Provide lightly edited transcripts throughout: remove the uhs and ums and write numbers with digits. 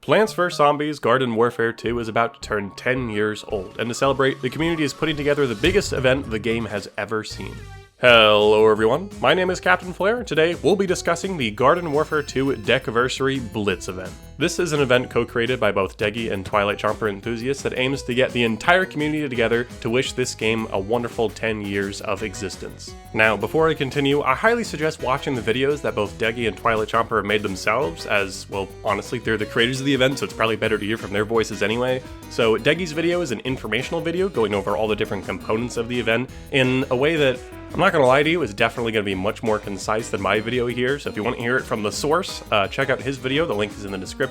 Plants vs. Zombies Garden Warfare 2 is about to turn 10 years old, and to celebrate, the community is putting together the biggest event the game has ever seen. Hello everyone, my name is Captain Flair, and today we'll be discussing the Garden Warfare 2 Decversary Blitz event. This is an event co-created by both Deggy and Twilight Chomper enthusiasts that aims to get the entire community together to wish this game a wonderful 10 years of existence. Now, before I continue, I highly suggest watching the videos that both Deggy and Twilight Chomper have made themselves, as, well, honestly, they're the creators of the event, so it's probably better to hear from their voices anyway. So Deggy's video is an informational video going over all the different components of the event in a way that, I'm not going to lie to you, is definitely going to be much more concise than my video here, so if you want to hear it from the source, check out his video, the link is in the description.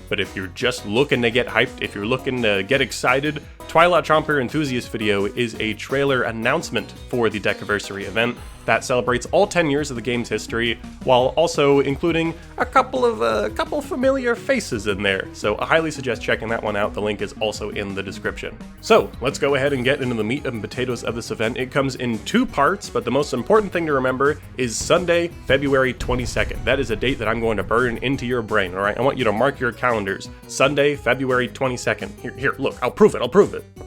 But if you're just looking to get hyped, if you're looking to get excited, Twilight Chomper Enthusiast video is a trailer announcement for the Decversary event that celebrates all 10 years of the game's history, while also including a couple familiar faces in there. So I highly suggest checking that one out. The link is also in the description. So let's go ahead and get into the meat and potatoes of this event. It comes in two parts, but the most important thing to remember is Sunday, February 22nd. That is a date that I'm going to burn into your brain, all right? I want you to mark your calendars. Sunday, February 22nd. Here, look, I'll prove it.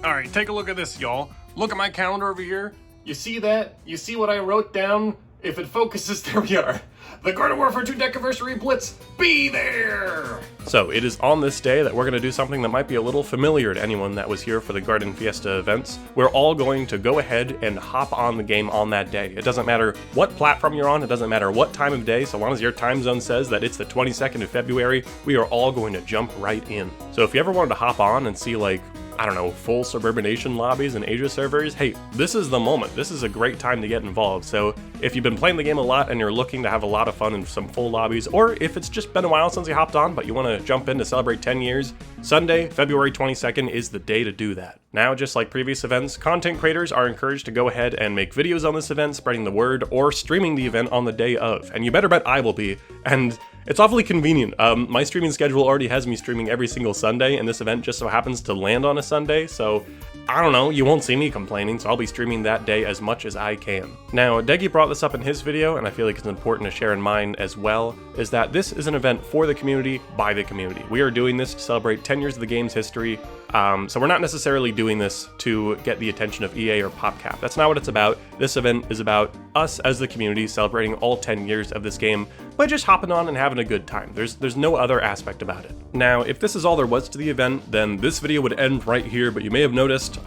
All right, take a look at this, y'all. Look at my calendar over here. You see that? You see what I wrote down? If it focuses, there we are. The Garden Warfare 2 Decversary Blitz, be there! So it is on this day that we're going to do something that might be a little familiar to anyone that was here for the Garden Fiesta events. We're all going to go ahead and hop on the game on that day. It doesn't matter what platform you're on, it doesn't matter what time of day, so long as your time zone says that it's the 22nd of February, we are all going to jump right in. So if you ever wanted to hop on and see, like, I don't know, full Suburbanation lobbies and Asia servers, hey, this is the moment. This is a great time to get involved. So if you've been playing the game a lot and you're looking to have a lot of fun in some full lobbies, or if it's just been a while since you hopped on but you want to jump in to celebrate 10 years, Sunday, February 22nd is the day to do that. Now, just like previous events, content creators are encouraged to go ahead and make videos on this event, spreading the word, or streaming the event on the day of. And you better bet I will be. And it's awfully convenient. My streaming schedule already has me streaming every single Sunday, and this event just so happens to land on a Sunday, so I don't know, you won't see me complaining, so I'll be streaming that day as much as I can. Now, Deggy brought this up in his video, and I feel like it's important to share in mine as well, is that this is an event for the community, by the community. We are doing this to celebrate 10 years of the game's history, so we're not necessarily doing this to get the attention of EA or PopCap. That's not what it's about. This event is about us as the community celebrating all 10 years of this game by just hopping on and having a good time. There's no other aspect about it. Now, if this is all there was to the event, then this video would end right here, but you may have noticed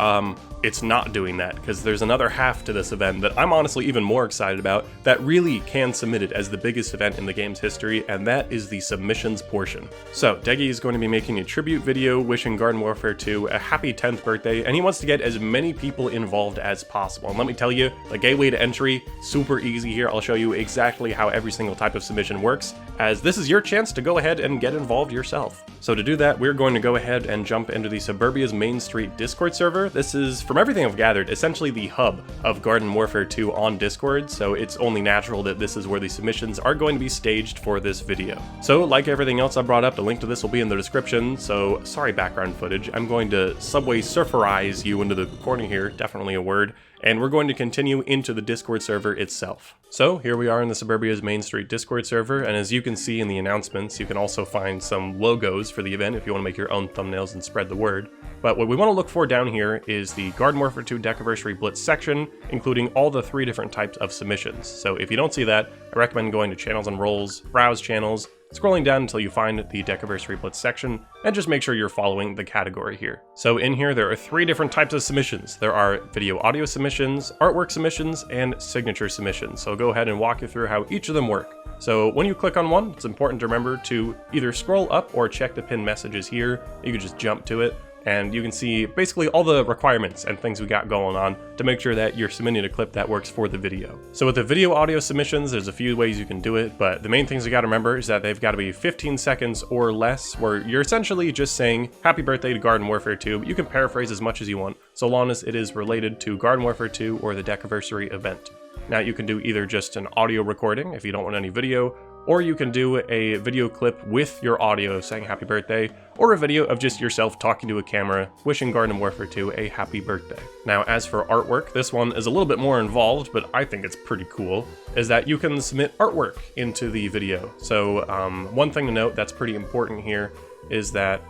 it's not doing that, because there's another half to this event that I'm honestly even more excited about that really can submit it as the biggest event in the game's history, and that is the submissions portion. So, Deggy is going to be making a tribute video wishing Garden Warfare 2 a happy 10th birthday, and he wants to get as many people involved as possible. And let me tell you, the gateway to entry, super easy here. I'll show you exactly how every single type of submission works, as this is your chance to go ahead and get involved yourself. So to do that, we're going to go ahead and jump into the Suburbia's Main Street Discord server. This is, from everything I've gathered, essentially the hub of Garden Warfare 2 on Discord, so it's only natural that this is where the submissions are going to be staged for this video. So, like everything else I brought up, the link to this will be in the description, so sorry background footage. I'm going to Subway Surferize you into the corner here, definitely a word, and we're going to continue into the Discord server itself. So here we are in the Suburbia's Main Street Discord server, and as you can see in the announcements, you can also find some logos for the event if you want to make your own thumbnails and spread the word. But what we want to look for down here is the Garden Warfare 2 Decversary Blitz section, including all the 3 different types of submissions. So if you don't see that, I recommend going to Channels and Roles, Browse Channels, scrolling down until you find the Decversary Blitz section, and just make sure you're following the category here. So in here, there are 3 different types of submissions. There are video audio submissions, artwork submissions, and signature submissions. So I'll go ahead and walk you through how each of them work. So when you click on one, it's important to remember to either scroll up or check the pinned messages here. You can just jump to it, and you can see basically all the requirements and things we got going on to make sure that you're submitting a clip that works for the video. So with the video audio submissions, there's a few ways you can do it, but the main things you got to remember is that they've got to be 15 seconds or less, where you're essentially just saying happy birthday to Garden Warfare 2, but you can paraphrase as much as you want, so long as it is related to Garden Warfare 2 or the Decversary event. Now you can do either just an audio recording if you don't want any video, or you can do a video clip with your audio saying happy birthday, or a video of just yourself talking to a camera wishing Garden Warfare 2 a happy birthday. Now, as for artwork, this one is a little bit more involved, but I think it's pretty cool, is that you can submit artwork into the video. So one thing to note that's pretty important here is that,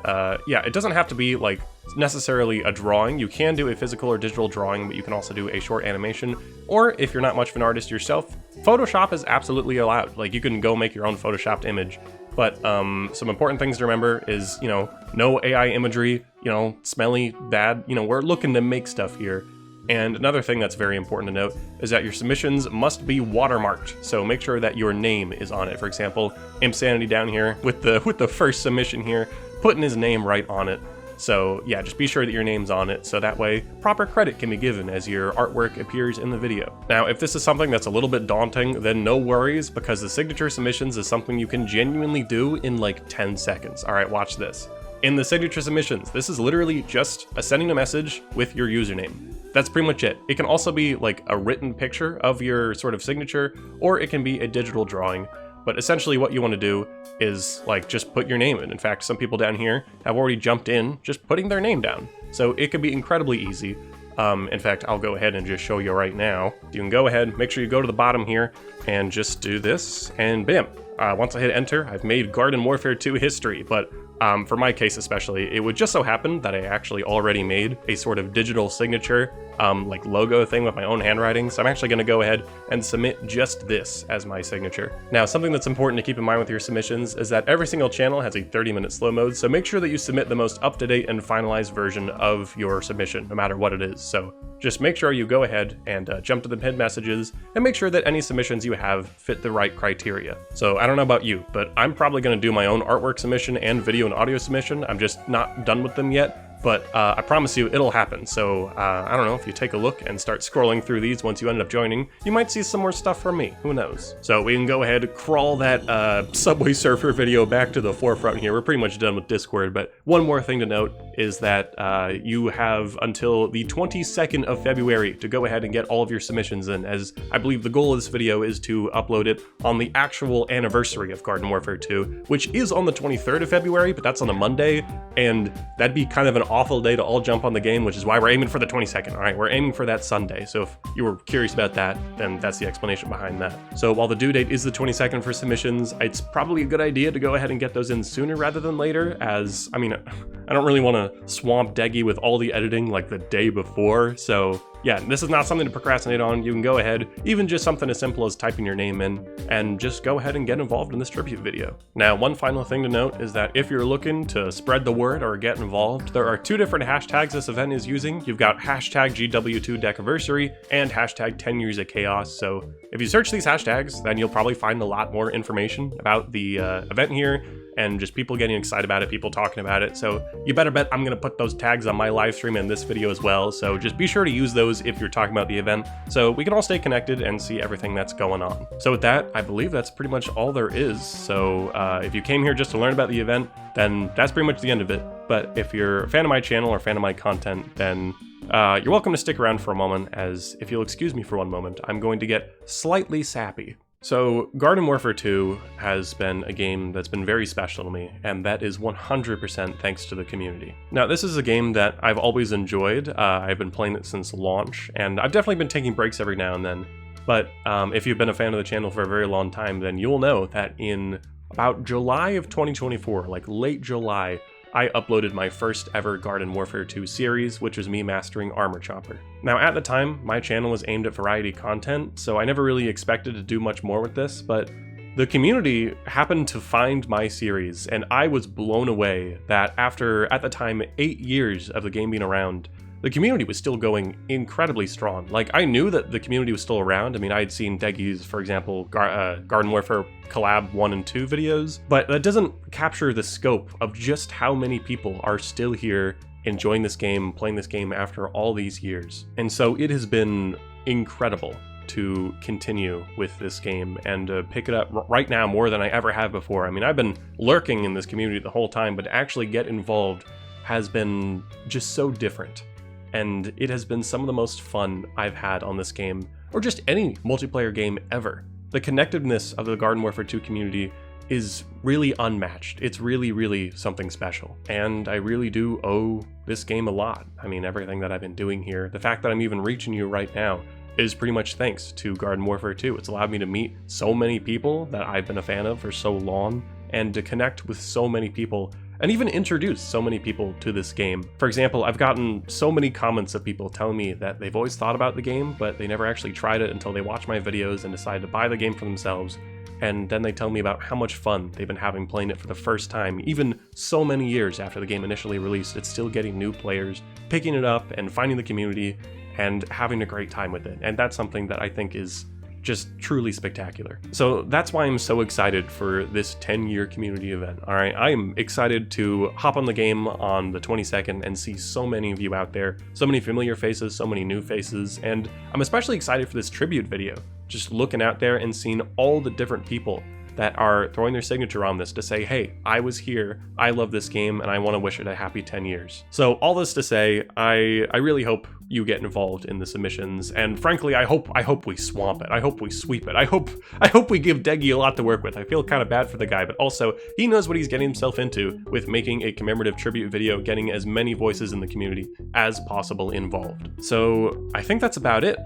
yeah, it doesn't have to be like necessarily a drawing. You can do a physical or digital drawing, but you can also do a short animation. Or if you're not much of an artist yourself, Photoshop is absolutely allowed. Like, you can go make your own Photoshopped image. But some important things to remember is, no AI imagery, smelly, bad. We're looking to make stuff here. And another thing that's very important to note is that your submissions must be watermarked. So make sure that your name is on it. For example, Insanity down here with the first submission here, putting his name right on it. So yeah, just be sure that your name's on it, so that way proper credit can be given as your artwork appears in the video. Now, if this is something that's a little bit daunting, then no worries, because the signature submissions is something you can genuinely do in like 10 seconds. All right, watch this. In the signature submissions, this is literally just sending a message with your username. That's pretty much it. It can also be like a written picture of your sort of signature, or it can be a digital drawing. But essentially what you want to do is like just put your name in. In fact, some people down here have already jumped in just putting their name down. So it can be incredibly easy. In fact, I'll go ahead and just show you right now. You can go ahead, make sure you go to the bottom here and just do this, and bam. Once I hit enter, I've made Garden Warfare 2 history, but for my case especially, it would just so happen that I actually already made a sort of digital signature, like logo thing with my own handwriting, so I'm actually going to go ahead and submit just this as my signature. Now, something that's important to keep in mind with your submissions is that every single channel has a 30-minute slow mode, so make sure that you submit the most up-to-date and finalized version of your submission, no matter what it is. So just make sure you go ahead and jump to the pinned messages, and make sure that any submissions you have fit the right criteria. So I don't know about you, but I'm probably going to do my own artwork submission and video and audio submission. I'm just not done with them yet. But I promise you it'll happen, so I don't know, if you take a look and start scrolling through these once you end up joining, you might see some more stuff from me, who knows. So we can go ahead and crawl that Subway Surfer video back to the forefront here. We're pretty much done with Discord, but one more thing to note is that you have until the 22nd of February to go ahead and get all of your submissions in, as I believe the goal of this video is to upload it on the actual anniversary of Garden Warfare 2, which is on the 23rd of February, but that's on a Monday, and that'd be kind of an awful day to all jump on the game, which is why we're aiming for the 22nd. All right, we're aiming for that Sunday. So if you were curious about that, then that's the explanation behind that. So while the due date is the 22nd for submissions, it's probably a good idea to go ahead and get those in sooner rather than later, as, I mean, I don't really want to swamp Deggy with all the editing like the day before. So yeah, this is not something to procrastinate on. You can go ahead, even just something as simple as typing your name in, and just go ahead and get involved in this tribute video. Now, one final thing to note is that if you're looking to spread the word or get involved, there are two different hashtags this event is using. You've got hashtag GW2 Decversary and hashtag 10 Years of Chaos. So if you search these hashtags, then you'll probably find a lot more information about the event here, and just people getting excited about it, people talking about it. So you better bet I'm gonna put those tags on my live stream and this video as well. So just be sure to use those if you're talking about the event, so we can all stay connected and see everything that's going on. So with that, I believe that's pretty much all there is. So if you came here just to learn about the event, then that's pretty much the end of it. But if you're a fan of my channel or a fan of my content, then you're welcome to stick around for a moment, as if you'll excuse me for one moment, I'm going to get slightly sappy. So Garden Warfare 2 has been a game that's been very special to me, and that is 100% thanks to the community. Now, this is a game that I've always enjoyed. I've been playing it since launch, and I've definitely been taking breaks every now and then. But if you've been a fan of the channel for a very long time, then you'll know that in about July of 2024, like late July, I uploaded my first ever Garden Warfare 2 series, which was me mastering Armor Chopper. Now, at the time, my channel was aimed at variety content, so I never really expected to do much more with this, but the community happened to find my series, and I was blown away that after, at the time, 8 years of the game being around, the community was still going incredibly strong. Like, I knew that the community was still around. I mean, I had seen Deggy's, for example, Garden Warfare collab 1 and 2 videos, but that doesn't capture the scope of just how many people are still here enjoying this game, playing this game after all these years. And so it has been incredible to continue with this game and pick it up right now more than I ever have before. I mean, I've been lurking in this community the whole time, but to actually get involved has been just so different. And it has been some of the most fun I've had on this game, or just any multiplayer game ever. The connectiveness of the Garden Warfare 2 community is really unmatched. It's really, really something special. And I really do owe this game a lot. I mean, everything that I've been doing here, the fact that I'm even reaching you right now, is pretty much thanks to Garden Warfare 2. It's allowed me to meet so many people that I've been a fan of for so long, and to connect with so many people and even introduce so many people to this game. For example, I've gotten so many comments of people telling me that they've always thought about the game, but they never actually tried it until they watched my videos and decided to buy the game for themselves. And then they tell me about how much fun they've been having playing it for the first time. Even so many years after the game initially released, it's still getting new players, picking it up and finding the community and having a great time with it. And that's something that I think is just truly spectacular. So that's why I'm so excited for this 10-year community event. All right, I am excited to hop on the game on the 22nd and see so many of you out there, so many familiar faces, so many new faces, and I'm especially excited for this tribute video. Just looking out there and seeing all the different people that are throwing their signature on this to say, hey, I was here, I love this game, and I want to wish it a happy 10 years. So all this to say, I really hope you get involved in the submissions, and frankly, I hope we swamp it. I hope we sweep it. I hope we give Deggy a lot to work with. I feel kind of bad for the guy, but also he knows what he's getting himself into with making a commemorative tribute video, getting as many voices in the community as possible involved. So I think that's about it.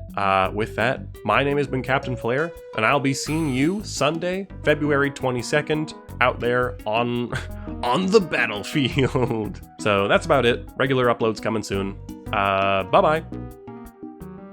With that, my name has been Captain Flair, and I'll be seeing you Sunday, February 22nd, out there on the battlefield. So that's about it. Regular uploads coming soon. Bye-bye.